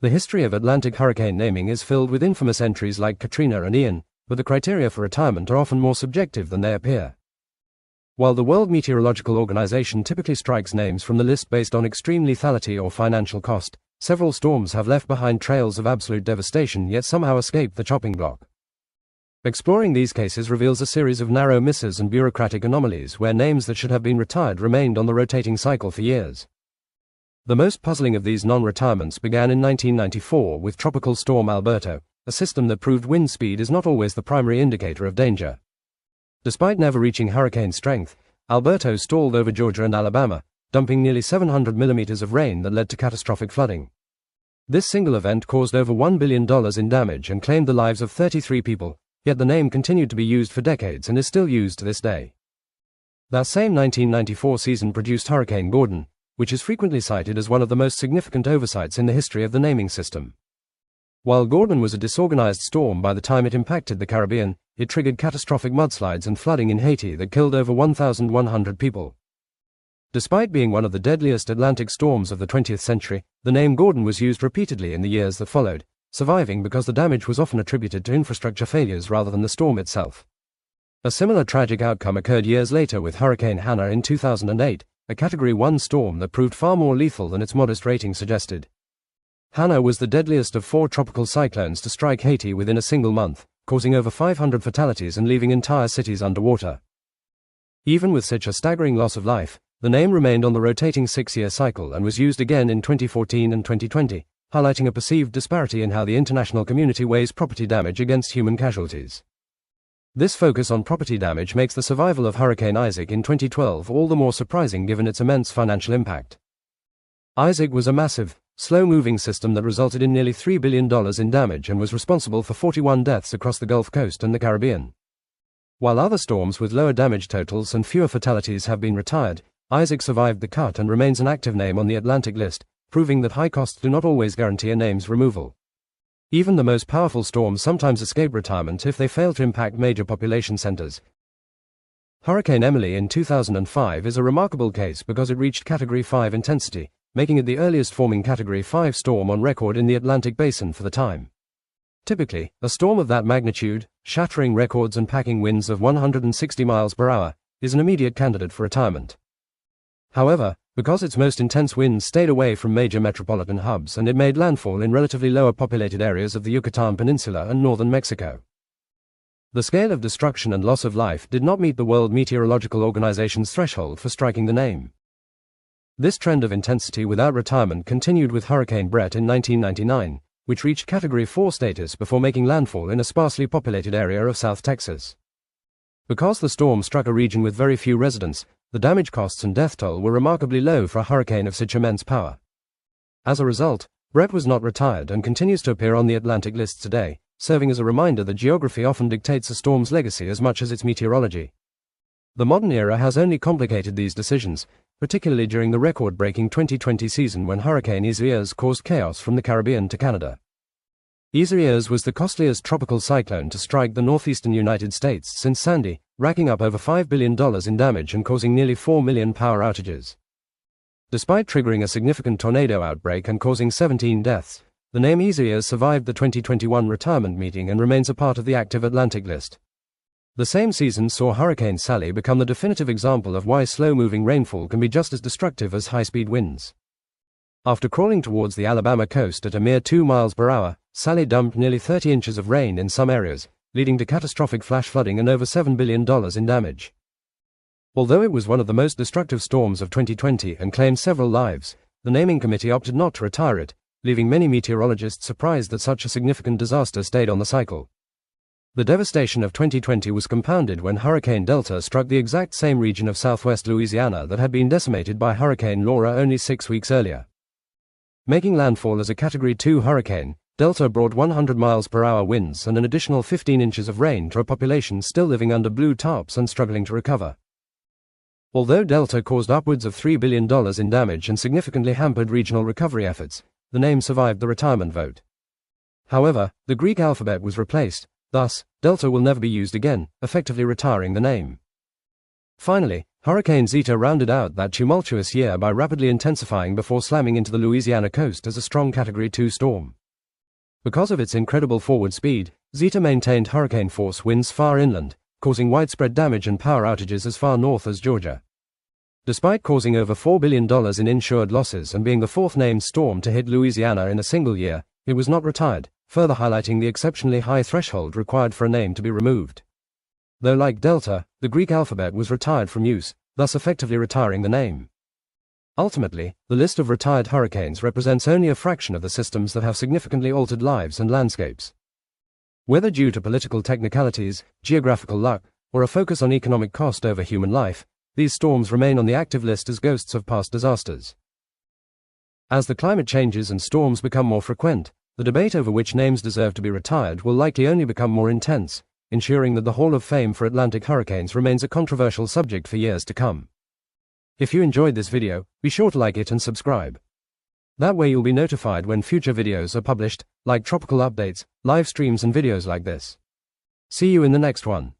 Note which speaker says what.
Speaker 1: The history of Atlantic hurricane naming is filled with infamous entries like Katrina and Ian, but the criteria for retirement are often more subjective than they appear. While the World Meteorological Organization typically strikes names from the list based on extreme lethality or financial cost, several storms have left behind trails of absolute devastation yet somehow escaped the chopping block. Exploring these cases reveals a series of narrow misses and bureaucratic anomalies where names that should have been retired remained on the rotating cycle for years. The most puzzling of these non-retirements began in 1994 with Tropical Storm Alberto, a system that proved wind speed is not always the primary indicator of danger. Despite never reaching hurricane strength, Alberto stalled over Georgia and Alabama, dumping nearly 700 millimeters of rain that led to catastrophic flooding. This single event caused over $1 billion in damage and claimed the lives of 33 people, yet the name continued to be used for decades and is still used to this day. That same 1994 season produced Hurricane Gordon, which is frequently cited as one of the most significant oversights in the history of the naming system. While Gordon was a disorganized storm by the time it impacted the Caribbean, it triggered catastrophic mudslides and flooding in Haiti that killed over 1,100 people. Despite being one of the deadliest Atlantic storms of the 20th century, the name Gordon was used repeatedly in the years that followed, surviving because the damage was often attributed to infrastructure failures rather than the storm itself. A similar tragic outcome occurred years later with Hurricane Hannah in 2008, a Category 1 storm that proved far more lethal than its modest rating suggested. Hannah was the deadliest of 4 tropical cyclones to strike Haiti within a single month, causing over 500 fatalities and leaving entire cities underwater. Even with such a staggering loss of life, the name remained on the rotating 6-year cycle and was used again in 2014 and 2020, highlighting a perceived disparity in how the international community weighs property damage against human casualties. This focus on property damage makes the survival of Hurricane Isaac in 2012 all the more surprising given its immense financial impact. Isaac was a massive, slow-moving system that resulted in nearly $3 billion in damage and was responsible for 41 deaths across the Gulf Coast and the Caribbean. While other storms with lower damage totals and fewer fatalities have been retired, Isaac survived the cut and remains an active name on the Atlantic list, proving that high costs do not always guarantee a name's removal. Even the most powerful storms sometimes escape retirement if they fail to impact major population centers. Hurricane Emily in 2005 is a remarkable case because it reached Category 5 intensity, making it the earliest forming Category 5 storm on record in the Atlantic basin for the time. Typically, a storm of that magnitude, shattering records and packing winds of 160 miles per hour, is an immediate candidate for retirement. However, because its most intense winds stayed away from major metropolitan hubs and it made landfall in relatively lower populated areas of the Yucatan Peninsula and northern Mexico. The scale of destruction and loss of life did not meet the World Meteorological Organization's threshold for striking the name. This trend of intensity without retirement continued with Hurricane Brett in 1999, which reached Category 4 status before making landfall in a sparsely populated area of South Texas. Because the storm struck a region with very few residents, the damage costs and death toll were remarkably low for a hurricane of such immense power. As a result, Brett was not retired and continues to appear on the Atlantic list today, serving as a reminder that geography often dictates a storm's legacy as much as its meteorology. The modern era has only complicated these decisions, particularly during the record-breaking 2020 season when Hurricane Isaias caused chaos from the Caribbean to Canada. Isaias was the costliest tropical cyclone to strike the northeastern United States since Sandy, racking up over $5 billion in damage and causing nearly 4 million power outages. Despite triggering a significant tornado outbreak and causing 17 deaths, the name Isaias survived the 2021 retirement meeting and remains a part of the active Atlantic list. The same season saw Hurricane Sally become the definitive example of why slow-moving rainfall can be just as destructive as high-speed winds. After crawling towards the Alabama coast at a mere 2 miles per hour, Sally dumped nearly 30 inches of rain in some areas, leading to catastrophic flash flooding and over $7 billion in damage. Although it was one of the most destructive storms of 2020 and claimed several lives, the naming committee opted not to retire it, leaving many meteorologists surprised that such a significant disaster stayed on the cycle. The devastation of 2020 was compounded when Hurricane Delta struck the exact same region of southwest Louisiana that had been decimated by Hurricane Laura only 6 weeks earlier. Making landfall as a Category 2 hurricane, Delta brought 100 miles per hour winds and an additional 15 inches of rain to a population still living under blue tarps and struggling to recover. Although Delta caused upwards of $3 billion in damage and significantly hampered regional recovery efforts, the name survived the retirement vote. However, the Greek alphabet was replaced, thus, Delta will never be used again, effectively retiring the name. Finally, Hurricane Zeta rounded out that tumultuous year by rapidly intensifying before slamming into the Louisiana coast as a strong Category 2 storm. Because of its incredible forward speed, Zeta maintained hurricane force winds far inland, causing widespread damage and power outages as far north as Georgia. Despite causing over $4 billion in insured losses and being the fourth named storm to hit Louisiana in a single year, it was not retired, further highlighting the exceptionally high threshold required for a name to be removed. Though like Delta, the Greek alphabet was retired from use, thus effectively retiring the name. Ultimately, the list of retired hurricanes represents only a fraction of the systems that have significantly altered lives and landscapes. Whether due to political technicalities, geographical luck, or a focus on economic cost over human life, these storms remain on the active list as ghosts of past disasters. As the climate changes and storms become more frequent, the debate over which names deserve to be retired will likely only become more intense, ensuring that the Hall of Fame for Atlantic hurricanes remains a controversial subject for years to come. If you enjoyed this video, be sure to like it and subscribe. That way you'll be notified when future videos are published, like tropical updates, live streams and videos like this. See you in the next one.